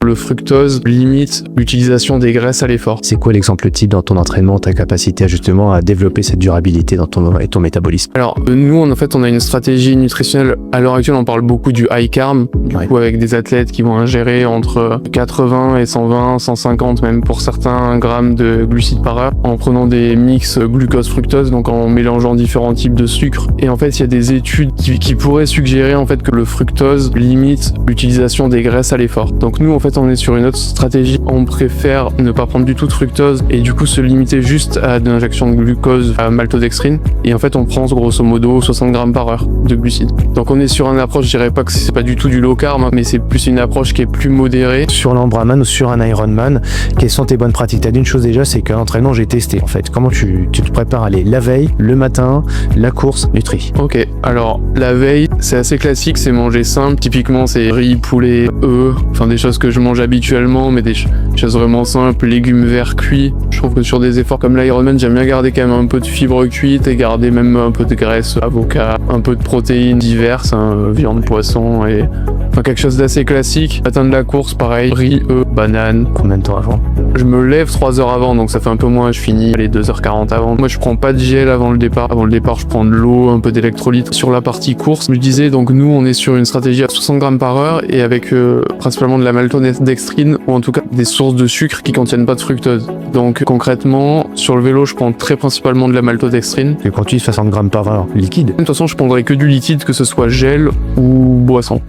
le fructose limite l'utilisation des graisses à l'effort. C'est quoi l'exemple type dans ton entraînement, ta capacité justement à développer cette durabilité dans ton métabolisme? Alors, nous, en fait, on a une stratégie nutritionnelle. À l'heure actuelle, on parle beaucoup du high carb, du coup, avec des athlètes qui vont ingérer entre 80 et 120, 150 même pour certains grammes de glucides par heure, en prenant des mix glucose-fructose, donc en mélangeant différents types de sucre. Et en fait, il y a des études qui pourraient suggérer en fait que le fructose limite l'utilisation des graisses à l'effort. Donc nous, en fait, on est sur une autre stratégie. On préfère ne pas prendre du tout de fructose et du coup se limiter juste à de l'injection de glucose à maltodextrine. Et en fait, on prend grosso modo 60 grammes par heure de glucides. Donc on est sur une approche, je dirais pas que c'est pas du tout du low carb, mais c'est plus une approche qui est plus modérée. Sur l'Ambraman ou sur un Ironman, quelles sont tes bonnes pratiques? T'as dit une chose déjà, c'est qu'à l'entraînement, j'ai testé en fait. Comment tu te prépares à aller la veille, le matin, la course, nutri? Ok, alors la veille, c'est assez classique, c'est manger simple. Typiquement, c'est riz, poulet, œufs, enfin des choses que je mange habituellement, mais des choses vraiment simples, légumes verts cuits. Je trouve que sur des efforts comme l'Ironman, j'aime bien garder quand même un peu de fibres cuites et garder même un peu de graisse, avocat, un peu de protéines diverses, hein, viande, poisson et enfin quelque chose d'assez classique. Matin de la course, pareil, riz, œufs, banane. Combien de temps avant? Je me lève 3 heures avant, donc ça fait un peu moins, je finis les 2h40 avant. Moi, je prends pas de gel avant le départ. Avant le départ, je prends de l'eau, un peu d'électrolytes. Sur la partie course, je disais, donc nous, on est sur une stratégie à 60 grammes par heure et avec principalement de la maltodextrine ou en tout cas des sources de sucre qui contiennent pas de fructose. Donc concrètement, sur le vélo, je prends très principalement de la maltodextrine. Et quand tu dis 60 grammes par heure, liquide? De toute façon, je prendrai que du liquide, que ce soit gel ou boisson.